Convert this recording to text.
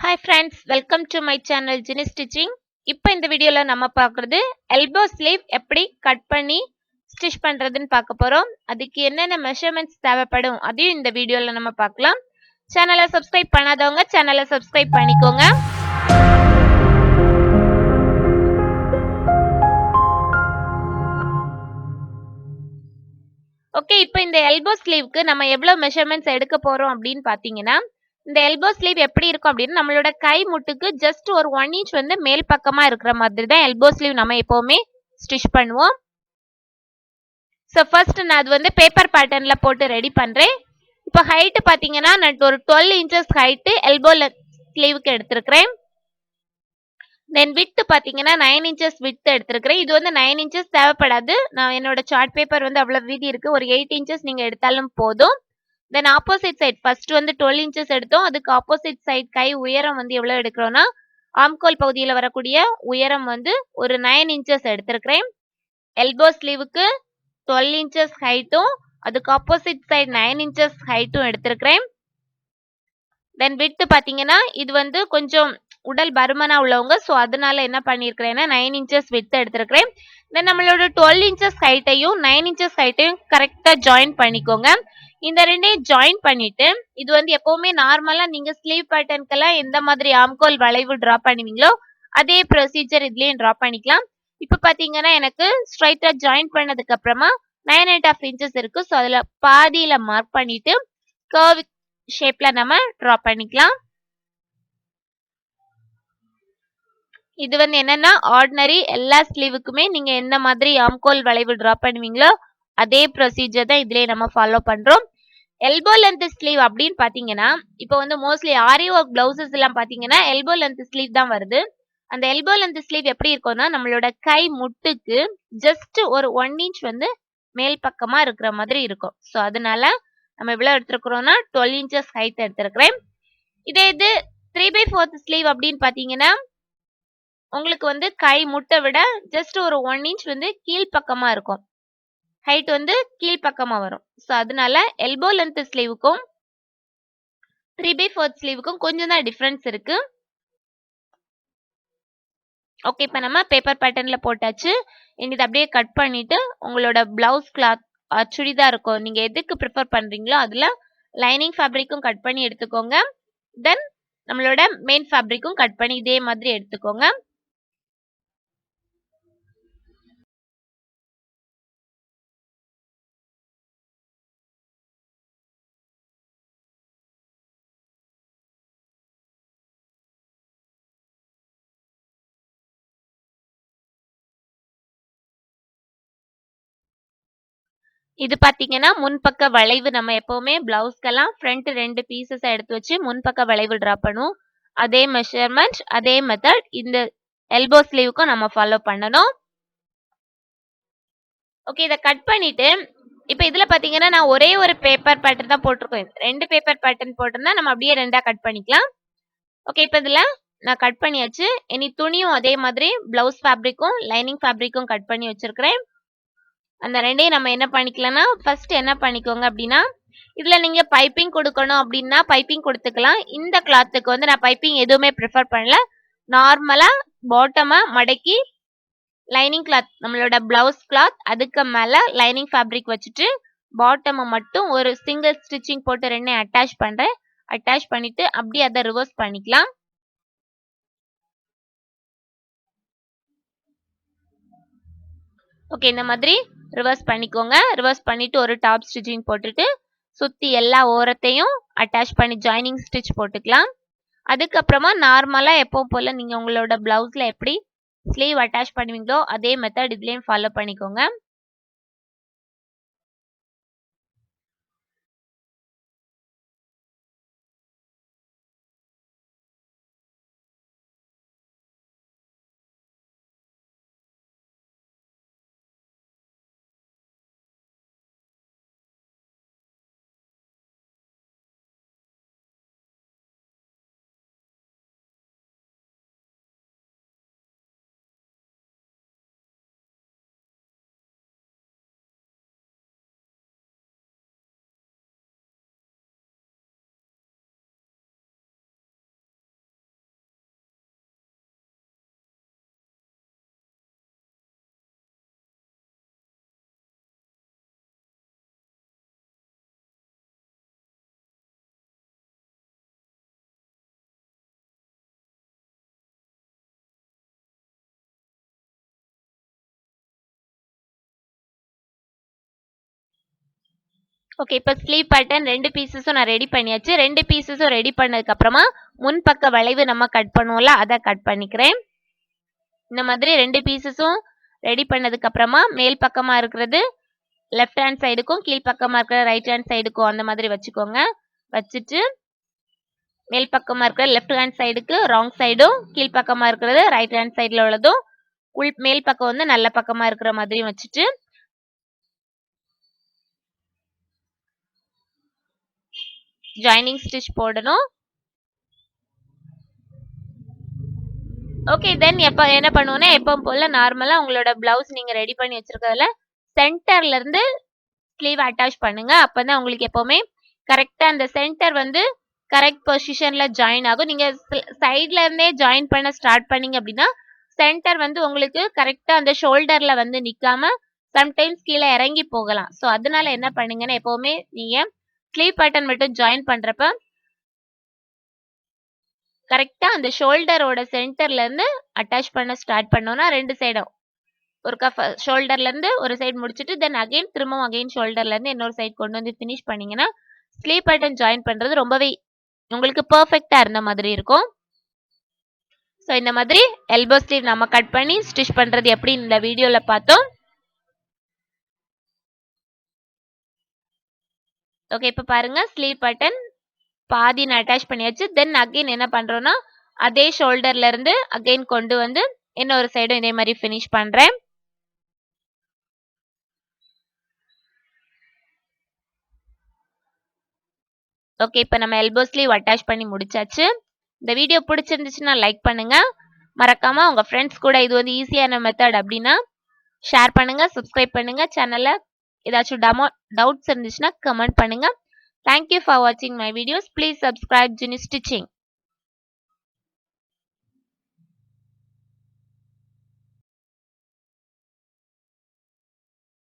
Hi friends, welcome to my channel Jini stitching. இப்போ இந்த வீடியோவில் நம்ம பார்க்குறது எல்போ ஸ்லீவ் எப்படி கட் பண்ணி ஸ்டிச் பண்ணுறதுன்னு பார்க்க போகிறோம். அதுக்கு என்னென்ன மெஷர்மெண்ட்ஸ் தேவைப்படும் அதையும் இந்த வீடியோவில் நம்ம பார்க்கலாம். சேனலை சப்ஸ்கிரைப் பண்ணாதவங்க சேனலை சப்ஸ்கிரைப் பண்ணிக்கோங்க. ஓகே, இப்போ இந்த எல்போ ஸ்லீவ்க்கு நம்ம எவ்வளோ மெஷர்மெண்ட்ஸ் எடுக்க போகிறோம் அப்படின்னு பார்த்தீங்கன்னா, இந்த எல்போ ஸ்லீவ் எப்படி இருக்கும் அப்படின்னா, நம்மளோட கை முட்டுக்கு ஜஸ்ட் ஒரு 1 இன்ச் வந்து மேல் பக்கமா இருக்கிற மாதிரி தான் எல்போ ஸ்லீவ் நம்ம எப்பவுமே ஸ்டிச் பண்ணுவோம். ஸோ ஃபர்ஸ்ட் நான் அது வந்து பேப்பர் பேட்டர்ன்ல போட்டு ரெடி பண்றேன். இப்போ ஹைட் பாத்தீங்கன்னா நான் ஒரு 12 இன்ச்சஸ் ஹைட் எல்போ ஸ்லீவுக்கு எடுத்திருக்கிறேன். தென் வித் பாத்தீங்கன்னா 9 இன்ச்சஸ் வித் எடுத்திருக்கிறேன். இது வந்து 9 இன்ச்சஸ் தேவைப்படாது. நான் என்னோட சார்ட் பேப்பர் வந்து அவ்வளவு வீதி இருக்கு. ஒரு 8 இன்ச்சஸ் நீங்க எடுத்தாலும் போதும். தென் ஆப்போசிட் சைட் ஃபர்ஸ்ட் வந்து 12 இன்ச்சஸ் எடுத்தோம். அதுக்கு ஆப்போசிட் சைட் கை உயரம் வந்து எவ்வளவு எடுக்கிறோம்னா, ஆம்கோல் பகுதியில் வரக்கூடிய உயரம் வந்து ஒரு 9 இன்ச்சஸ் எடுத்திருக்கிறேன். எல்போ ஸ்லீவுக்கு 12 இன்ச்சஸ் ஹைட்டும் அதுக்கு ஆப்போசிட் சைட் 9 இன்ச்சஸ் ஹைட்டும் எடுத்திருக்கிறேன். தென் வித் பாத்தீங்கன்னா இது வந்து கொஞ்சம் உடல் பருமனா உள்ளவங்க, ஸோ அதனால என்ன பண்ணியிருக்கிறேன்னா 9 இன்ச்சஸ் வித் எடுத்திருக்கிறேன். தென் நம்மளோட 12 இன்ச்சஸ் ஹைட்டையும் 9 இன்ச்சஸ் ஹைட்டையும் கரெக்டா ஜாயின் பண்ணிக்கோங்க. இந்த ரெண்டையும் ஜாயின் பண்ணிட்டு இது வந்து எப்பவுமே நார்மலா நீங்க ஸ்லீவ் பேட்டர்னுக்கெல்லாம் எந்த மாதிரி ஆம்கோல் வளைவு டிரா பண்ணுவீங்களோ அதே ப்ரொசீஜர் இதுலயும் டிரா பண்ணிக்கலாம். இப்ப பாத்தீங்கன்னா எனக்கு ஸ்ட்ரைட்டா ஜாயின் பண்ணதுக்கு அப்புறமா 9.5 இன்ச்சஸ் இருக்கு. ஸோ அதுல பாதியில மார்க் பண்ணிட்டு கர்வ் ஷேப்ல நம்ம டிரா பண்ணிக்கலாம். இது வந்து என்னன்னா ஆர்டினரி எல்லா ஸ்லீவுக்குமே நீங்க எந்த மாதிரி ஆம்கோல் வளைவு டிரா பண்ணுவீங்களோ அதே ப்ரொசீஜர் தான் இதுலயே நம்ம ஃபாலோ பண்றோம். எல்போ லென்த் ஸ்லீவ் அப்படின்னு பாத்தீங்கன்னா இப்போ வந்து மோஸ்ட்லி ஆரி ஒர்க் பிளவுசஸ் எல்லாம் பாத்தீங்கன்னா எல்போ லென்த் ஸ்லீவ் தான் வருது. அந்த எல்போ லென்த் ஸ்லீவ் எப்படி இருக்கும்னா நம்மளோட கை முட்டுக்கு ஜஸ்ட் ஒரு 1 இன்ச் வந்து மேல் பக்கமா இருக்கிற மாதிரி இருக்கும். ஸோ அதனால நம்ம எவ்வளவு எடுத்திருக்கிறோம்னா 12 இன்ச்சஸ் ஹைட் எடுத்திருக்கிறேன். இதே இது 3/4 ஸ்லீவ் அப்படின்னு பாத்தீங்கன்னா உங்களுக்கு வந்து கை முட்டை விட ஜஸ்ட் ஒரு 1 இன்ச் வந்து கீழ் பக்கமா இருக்கும். ஹைட் வந்து கீழ் பக்கமா வரும். ஸோ அதனால எல்போ லென்த் ஸ்லீவுக்கும் 3/4 ஸ்லீவுக்கும் கொஞ்சம் தான் டிஃபரன்ஸ் இருக்கு. ஓகே, இப்போ நம்ம பேப்பர் பேட்டர்ன்ல போட்டாச்சு. இதை அப்படியே கட் பண்ணிட்டு உங்களோட பிளவுஸ் கிளாத் சுடிதார் இருக்கும், நீங்க எதுக்கு ப்ரிஃபர் பண்றீங்களோ அதுல லைனிங் ஃபேப்ரிக்கும் கட் பண்ணி எடுத்துக்கோங்க. தென் நம்மளோட மெயின் ஃபேப்ரிக்கும் கட் பண்ணி இதே மாதிரி எடுத்துக்கோங்க. இது பாத்தீங்கன்னா முன்பக்க வளைவு நம்ம எப்பவுமே பிளவுஸ்க்கெல்லாம் ஃப்ரண்ட் 2 பீசஸ் எடுத்து வச்சு முன்பக்க வளைவு டிரா பண்ணுவோம். அதே மெஷர்மெண்ட் அதே மெத்தட் இந்த எல்போ ஸ்லீவுக்கும் நம்ம ஃபாலோ பண்ணணும். ஓகே, இதை கட் பண்ணிட்டு இப்போ இதுல பாத்தீங்கன்னா நான் ஒரே ஒரு பேப்பர் பேட்டர்ன் தான் போட்டிருக்கேன். 2 பேப்பர் பேட்டர்ன் போட்டோம்னா நம்ம அப்படியே ரெண்டா கட் பண்ணிக்கலாம். ஓகே, இப்போ இதுல நான் கட் பண்ணியாச்சு. இனி துணியும் அதே மாதிரி பிளவுஸ் ஃபேப்ரிக்கும் லைனிங் ஃபேப்ரிக்கும் கட் பண்ணி வச்சிருக்கிறேன். அந்த ரெண்டையும் நம்ம என்ன பண்ணிக்கலாம்னா ஃபர்ஸ்ட் என்ன பண்ணிக்கோங்க அப்படின்னா, இதுல நீங்க பைப்பிங் கொடுக்கணும் அப்படின்னா பைப்பிங் கொடுத்துக்கலாம். இந்த கிளாத்துக்கு வந்து நான் பைப்பிங் எதுவுமே ப்ரிஃபர் பண்ணல. நார்மலா பாட்டமா மடக்கி லைனிங் கிளாத் நம்மளோட பிளவுஸ் கிளாத் அதுக்கு மேல லைனிங் ஃபேப்ரிக் வச்சுட்டு பாட்டம் மட்டும் ஒரு சிங்கிள் ஸ்டிச்சிங் போட்டு ரெண்டையும் அட்டாச் பண்றேன். அட்டாச் பண்ணிட்டு அப்படியே அதை ரிவர்ஸ் பண்ணிக்கலாம். ஓகே, இந்த மாதிரி ரிவர்ஸ் பண்ணிக்கோங்க. ரிவர்ஸ் பண்ணிட்டு ஒரு டாப் ஸ்டிச்சிங் போட்டுட்டு சுத்தி எல்லா ஓரத்தையும் அட்டாச் பண்ணி ஜாயினிங் ஸ்டிச் போட்டுக்கலாம். அதுக்கப்புறமா நார்மலா எப்பவும் போல நீங்க உங்களோட பிளவுஸ்ல எப்படி ஸ்லீவ் அட்டாச் பண்ணுவீங்களோ அதே மெத்தட் இதுலயும் ஃபாலோ பண்ணிக்கோங்க. ஓகே, இப்ப ஸ்லீவ் பேட்டர்ன் 2 பீஸஸும் நான் ரெடி பண்ணியாச்சு. 2 பீஸஸும் ரெடி பண்ணதுக்கு அப்புறமா முன்பக்க வளைவு நம்ம கட் பண்ணுவோம்ல, அத கட் பண்ணிக்கிறேன். இந்த மாதிரி 2 பீஸஸும் ரெடி பண்ணதுக்கு அப்புறமா மேல் பக்கமா இருக்கிறது லெஃப்ட் ஹேண்ட் சைடுக்கும், கீழ் பக்கமா இருக்கிற ரைட் ஹேண்ட் சைடுக்கும் அந்த மாதிரி வச்சுக்கோங்க. வச்சுட்டு மேல் பக்கமா இருக்கிற லெஃப்ட் ஹேண்ட் சைடுக்கு ராங் சைடும், கீழ் பக்கமா இருக்கிறது ரைட் ஹேண்ட் சைடுல உள்ளதும், மேல் பக்கம் வந்து நல்ல பக்கமா இருக்கிற மாதிரியும் வச்சுட்டு ஜாயினிங் ஸ்டிச் போடணும். ஓகே, தென் என்ன பண்ணுவோம்னா எப்பவும் போல நார்மலா உங்களோட பிளவுஸ் நீங்க ரெடி பண்ணி வச்சிருக்கிறதுல சென்டர்ல இருந்து ஸ்லீவ் அட்டாச் பண்ணுங்க. அப்பதான் உங்களுக்கு எப்பவுமே கரெக்டா அந்த சென்டர் வந்து கரெக்ட் பொசிஷன்ல ஜாயின் ஆகும். நீங்க சைட்ல இருந்தே ஜாயின் பண்ண ஸ்டார்ட் பண்ணீங்க அப்படின்னா சென்டர் வந்து உங்களுக்கு கரெக்டா அந்த ஷோல்டர்ல வந்து நிக்காம சம்டைம்ஸ் கீழே இறங்கி போகலாம். ஸோ அதனால என்ன பண்ணுங்கன்னா எப்பவுமே நீங்க ஸ்லீவ் பேட்டர்ன் மட்டும் ஜாயின் பண்றப்ப கரெக்டா அந்த ஷோல்டரோட சென்டர்ல இருந்து அட்டாச் பண்ண ஸ்டார்ட் பண்ணோம்னா 2 சைடும் ஒருக்கா ஷோல்டர்ல இருந்து ஒரு சைடு முடிச்சிட்டு தென் அகைன் திரும்பவும் அகைன் ஷோல்டர்ல இருந்து இன்னொரு சைடு கொண்டு வந்து ஃபினிஷ் பண்ணீங்கன்னா ஸ்லீவ் பேட்டர்ன் ஜாயின் பண்றது ரொம்பவே உங்களுக்கு பெர்ஃபெக்ட்டா இருந்த மாதிரி இருக்கும். ஸோ இந்த மாதிரி எல்போ ஸ்லீவ் நம்ம கட் பண்ணி ஸ்டிச் பண்றது எப்படி இந்த வீடியோல பார்த்தோம். ஓகே, இப்போ பாருங்க ஸ்லீவ் பேட்டர்ன் பாதி நான் அட்டாச் பண்ணியாச்சு. தென் அகைன் என்ன பண்றோம்னா அதே ஷோல்டர்ல இருந்து அகைன் கொண்டு வந்து இன்னொரு சைடும் இதே மாதிரி ஃபினிஷ் பண்றேன். ஓகே, இப்போ நம்ம எல்போ ஸ்லீவ் அட்டாச் பண்ணி முடிச்சாச்சு. இந்த வீடியோ பிடிச்சிருந்துச்சுன்னா லைக் பண்ணுங்க. மறக்காம உங்க ஃப்ரெண்ட்ஸ் கூட இது வந்து ஈஸியான மெத்தட் அப்படின்னா ஷேர் பண்ணுங்க, சப்ஸ்கிரைப் பண்ணுங்க. சேனல்ல ஏதாச்சும் டவுட்ஸ் இருந்துச்சுன்னா கமெண்ட் பண்ணுங்க. Thank you for watching my videos. Please subscribe Juni Stitching.